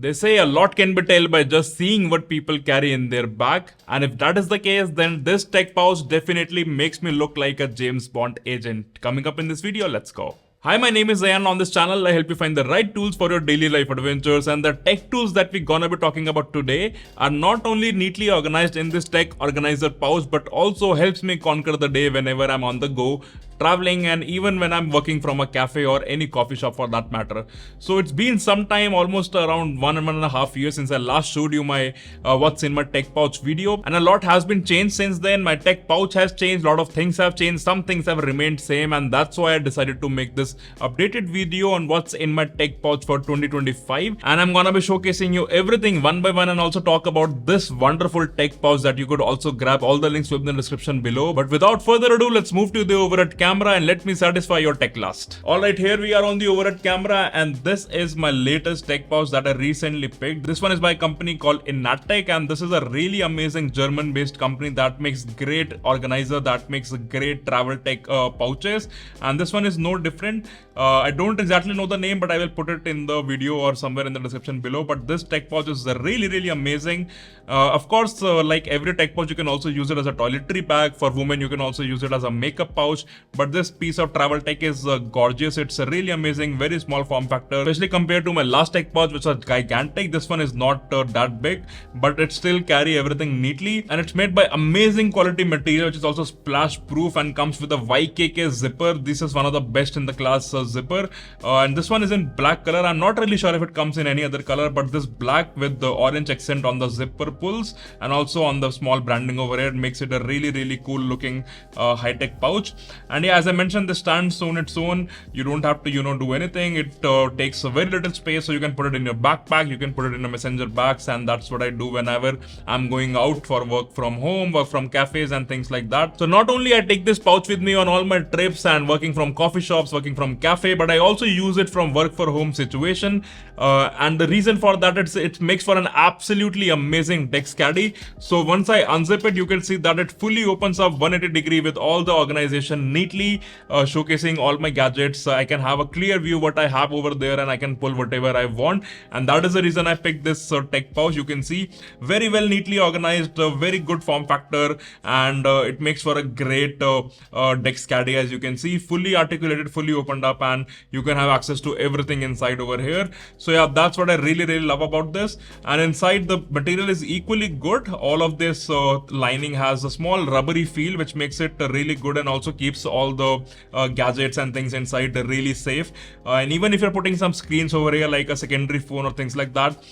They say a lot can be told by just seeing what people carry in their bag, and if that is the case, then this tech pouch definitely makes me look like a James Bond agent. Coming up in this video, let's go. Hi, my name is Zayan. On this channel, I help you find the right tools for your daily life adventures, and the tech tools that we're gonna be talking about today are not only neatly organized in this tech organizer pouch, but also helps me conquer the day whenever I'm on the go, traveling, and even when I'm working from a cafe or any coffee shop for that matter. So it's been some time, almost around 1.5 years since I last showed you my what's in my tech pouch video, and a lot has been changed since then. My tech pouch has changed, a lot of things have changed, some things have remained same, and that's why I decided to make this updated video on what's in my tech pouch for 2025. And I'm gonna be showcasing you everything one by one and also talk about this wonderful tech pouch that you could also grab. All the links will be in the description below. But without further ado, let's move to the overhead camera and let me satisfy your tech lust. Alright, here we are on the overhead camera, and this is my latest tech pouch that I recently picked. This one is by a company called Tech, and this is a really amazing German based company that makes great organizer, that makes great travel tech pouches, and this one is no different. I don't exactly know the name, but I will put it in the video or somewhere in the description below. But this tech pouch is really amazing. Of course, like every tech pouch, you can also use it as a toiletry bag. For women, you can also use it as a makeup pouch. But this piece of travel tech is gorgeous. It's really amazing, very small form factor, especially compared to my last tech pouch, which was gigantic. This one is not that big, but it still carry everything neatly, and it's made by amazing quality material, which is also splash proof and comes with a YKK zipper. This is one of the best in the class zipper, and this one is in black color. I'm not really sure if it comes in any other color, but this black with the orange accent on the zipper pulls and also on the small branding over here makes it a really cool looking high-tech pouch. And yeah, as I mentioned, this stands on its own. You don't have to do anything. It takes a very little space, so you can put it in your backpack, you can put it in a messenger bags, and that's what I do whenever I'm going out for work from home, work from cafes and things like that. So not only I take this pouch with me on all my trips and working from coffee shops, working from cafe, but I also use it from work for home situation, and the reason for that, it makes for an absolutely amazing desk caddy. So once I unzip it, you can see that it fully opens up 180-degree with all the organization neatly, showcasing all my gadgets. I can have a clear view what I have over there, and I can pull whatever I want, and that is the reason I picked this tech pouch. You can see very well neatly organized, very good form factor, and it makes for a great desk caddy. As you can see, fully articulated, fully opened up, and you can have access to everything inside over here. So yeah, that's what I really love about this. And inside, the material is equally good. All of this lining has a small rubbery feel, which makes it really good and also keeps all the gadgets and things inside really safe. And even if you're putting some screens over here like a secondary phone or things like that,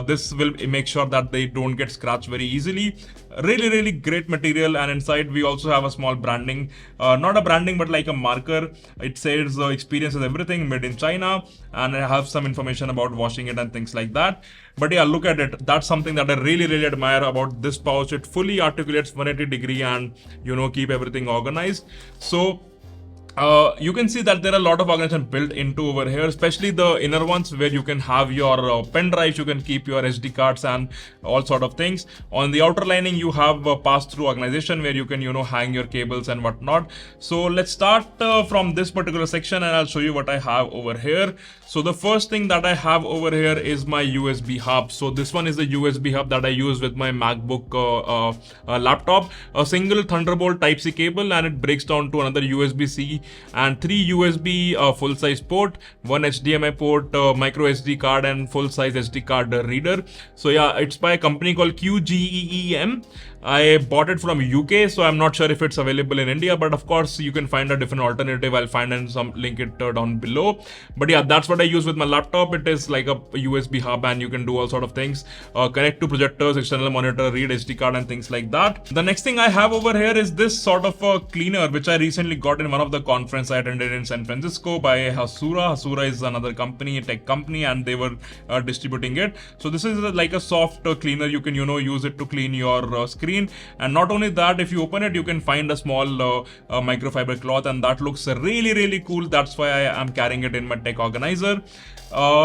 this will make sure that they don't get scratched very easily. Really great material. And inside we also have a small branding, not a branding but like a marker. It says experience is everything, made in China, and I have some information about washing it and things like that. But yeah, look at it. That's something that I really admire about this pouch. It fully articulates 180-degree and keep everything organized. So you can see that there are a lot of organization built into over here, especially the inner ones where you can have your pen drives, you can keep your SD cards and all sort of things. On the outer lining, you have a pass-through organization where you can hang your cables and whatnot. So let's start from this particular section, and I'll show you what I have over here. So the first thing that I have over here is my USB hub. So this one is the USB hub that I use with my MacBook laptop. A single Thunderbolt Type-C cable, and it breaks down to another USB-C and 3 USB full-size port, 1 HDMI port, micro SD card, and full-size SD card reader. So yeah, it's by a company called QGEEM. I bought it from UK, so I'm not sure if it's available in India, but of course you can find a different alternative. I'll find and some link it down below. But yeah, that's what I use with my laptop. It is like a USB hub, and you can do all sort of things, connect to projectors, external monitor, read SD card, and things like that. The next thing I have over here is this sort of a cleaner, which I recently got in one of the conference I attended in San Francisco by Hasura. Hasura is another company, a tech company, and they were distributing it. So this is like a soft cleaner. You can use it to clean your screen. And not only that, if you open it, you can find a small microfiber cloth, and that looks really cool. That's why I am carrying it in my tech organizer.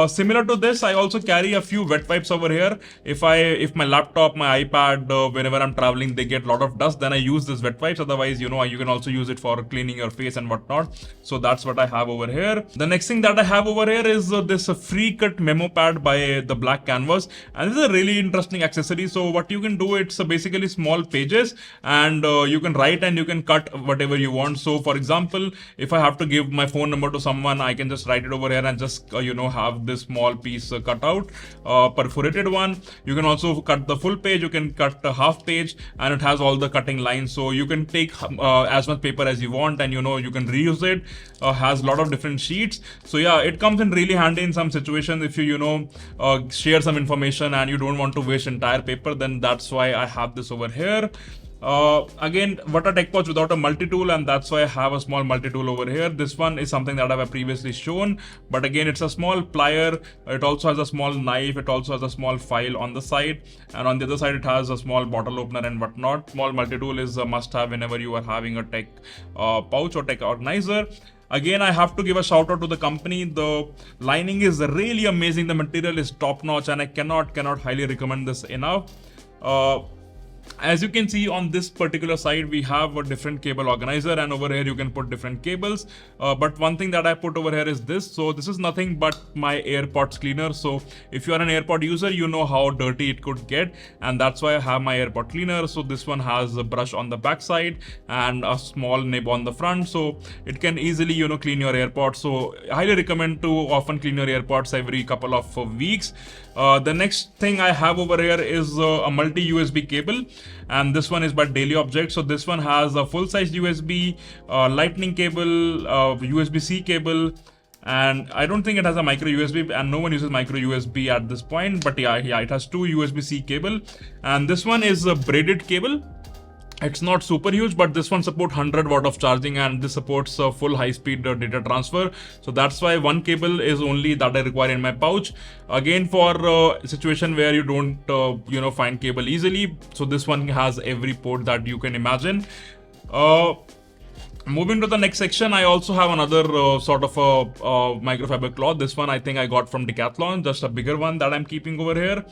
Similar to this, I also carry a few wet wipes over here. If my laptop, my iPad, whenever I'm traveling, they get a lot of dust, then I use this wet wipes. Otherwise, you can also use it for cleaning your face and whatnot. So that's what I have over here. The next thing that I have over here is this free cut memo pad by the Black Canvas, and this is a really interesting accessory. So what you can do, it's basically small pages, and you can write and you can cut whatever you want. So for example, if I have to give my phone number to someone, I can just write it over here and just have this small piece cut out, perforated one. You can also cut the full page, you can cut a half page, and it has all the cutting lines. So you can take as much paper as you want, and you can reuse it. Has a lot of different sheets. So yeah, it comes in really handy in some situations. If you share some information and you don't want to waste entire paper, then that's why I have this over here. Again, what a tech pouch without a multi-tool, and that's why I have a small multi-tool over here. This one is something that I've previously shown, but again, it's a small plier. It also has a small knife. It also has a small file on the side, and on the other side it has a small bottle opener and whatnot. Small multi-tool is a must-have whenever you are having a tech pouch or tech organizer. Again, I have to give a shout out to the company. The lining is really amazing. The material is top notch, and I cannot highly recommend this enough. As you can see on this particular side, we have a different cable organizer, and over here you can put different cables. But one thing that I put over here is this. So this is nothing but my Airpods cleaner. So if you are an Airpod user, you know how dirty it could get, and that's why I have my Airpod cleaner. So this one has a brush on the back side and a small nib on the front, so it can easily clean your Airpods. So I highly recommend to often clean your Airpods every couple of weeks. The next thing I have over here is a multi USB cable, and this one is by Daily Object. So this one has a full-size USB, lightning cable, USB-C cable, and I don't think it has a micro USB, and no one uses micro USB at this point, but yeah, it has two USB-C cable, and this one is a braided cable. It's not super huge, but this one supports 100 watt of charging, and this supports full high-speed data transfer. So that's why one cable is only that I require in my pouch. Again, for a situation where you don't find cable easily, so this one has every port that you can imagine. Moving to the next section, I also have another sort of a microfiber cloth. This one I think I got from Decathlon, just a bigger one that I'm keeping over here.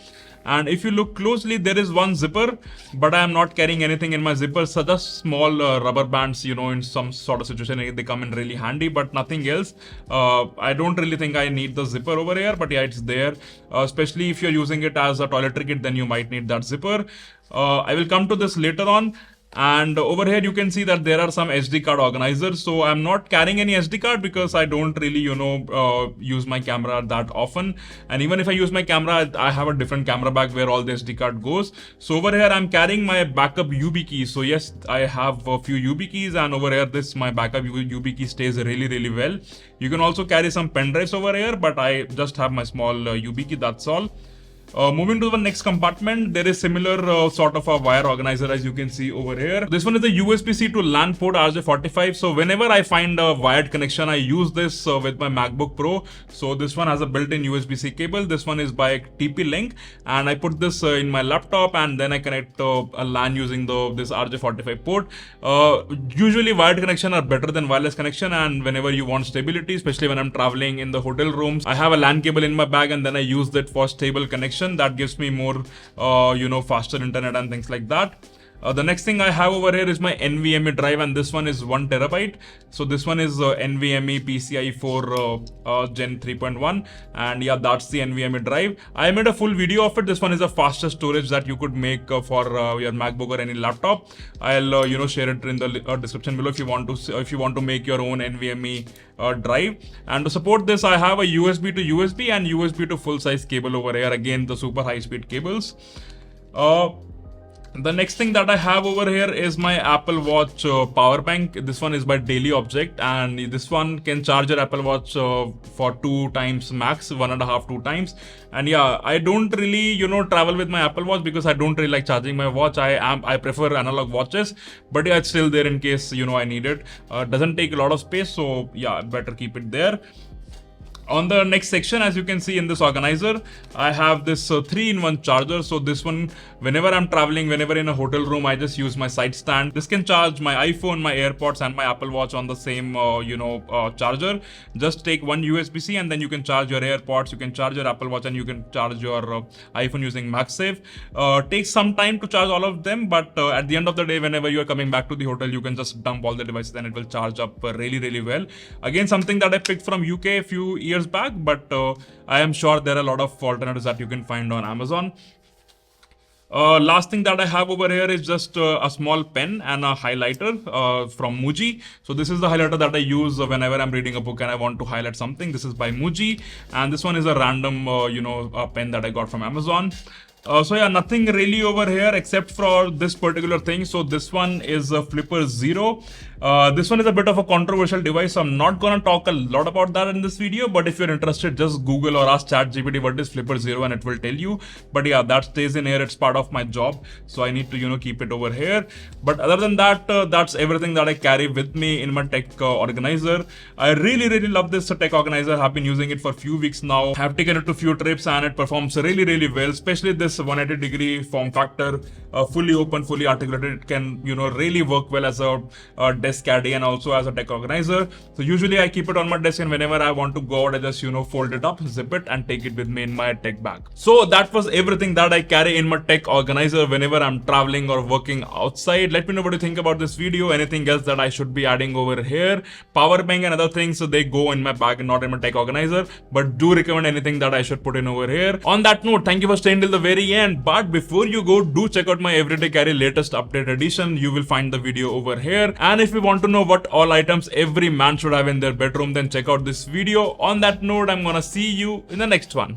And if you look closely, there is one zipper, but I am not carrying anything in my zipper. So just small rubber bands, in some sort of situation, they come in really handy, but nothing else. I don't really think I need the zipper over here, but yeah, it's there. Especially if you're using it as a toiletry kit, then you might need that zipper. I will come to this later on. And over here you can see that there are some SD card organizers. So I'm not carrying any SD card because I don't really use my camera that often, and even if I use my camera, I have a different camera bag where all the SD card goes. So over here I'm carrying my backup Yubikey. So yes, I have a few Yubikeys, and over here this my backup Yubikey stays really well. You can also carry some pen drives over here, but I just have my small Yubikey, that's all. Moving to the next compartment, there is similar sort of a wire organizer as you can see over here. This one is the USB-C to LAN port RJ45. So whenever I find a wired connection, I use this with my MacBook Pro. So this one has a built-in USB-C cable. This one is by TP-Link, and I put this in my laptop, and then I connect a LAN using this RJ45 port. Usually wired connection are better than wireless connection, and whenever you want stability, especially when I'm traveling in the hotel rooms, I have a LAN cable in my bag, and then I use that for stable connection. That gives me more faster internet and things like that. The next thing I have over here is my NVMe drive, and this one is 1 terabyte. So this one is NVMe PCI 4 Gen 3.1, and yeah, that's the NVMe drive. I made a full video of it. This one is the fastest storage that you could make for your MacBook or any laptop. I'll share it in the description below if you want to make your own NVMe drive. And to support this, I have a USB to USB and USB to full size cable over here. Again, the super high speed cables. The next thing that I have over here is my Apple Watch power bank. This one is by Daily Object, and this one can charge your Apple Watch for 2 times max, 1.5 2 times. And yeah, I don't really travel with my Apple Watch because I don't really like charging my watch. I prefer analog watches, but yeah, it's still there in case I need it. Doesn't take a lot of space, so yeah, better keep it there. On the next section, as you can see in this organizer, I have this 3-in-1 charger. So this one, whenever I'm traveling, whenever in a hotel room, I just use my side stand. This can charge my iPhone, my AirPods and my Apple Watch on the same charger. Just take one USB-C and then you can charge your AirPods, you can charge your Apple Watch and you can charge your iPhone using MagSafe. Takes some time to charge all of them, but at the end of the day, whenever you are coming back to the hotel, you can just dump all the devices and it will charge up really well. Again, something that I picked from UK a few years back, but I am sure there are a lot of alternatives that you can find on Amazon. Last thing that I have over here is just a small pen and a highlighter from Muji. So this is the highlighter that I use whenever I'm reading a book and I want to highlight something. This is by Muji, and this one is a random pen that I got from Amazon. So yeah, nothing really over here except for this particular thing. So this one is a Flipper Zero. This one is a bit of a controversial device, so I'm not gonna talk a lot about that in this video, but if you're interested, just Google or ask ChatGPT what is Flipper Zero and it will tell you. But yeah, that stays in here, it's part of my job, so I need to keep it over here. But other than that, that's everything that I carry with me in my tech organizer. I really love this tech organizer. I've been using it for a few weeks now. I've taken it to few trips and it performs really well, especially this 180-degree form factor, fully open, fully articulated. It can really work well as a desk caddy and also as a tech organizer. So usually I keep it on my desk, and whenever I want to go out, I just fold it up, zip it and take it with me in my tech bag. So that was everything that I carry in my tech organizer whenever I'm traveling or working outside. Let me know what you think about this video. Anything else that I should be adding over here? Power bank and other things, so they go in my bag and not in my tech organizer, but do recommend anything that I should put in over here. On that note, thank you for staying till the very end. But before you go, do check out my everyday carry latest update edition. You will find the video over here. And if you want to know what all items every man should have in their bedroom, then check out this video. On that note, I'm gonna see you in the next one.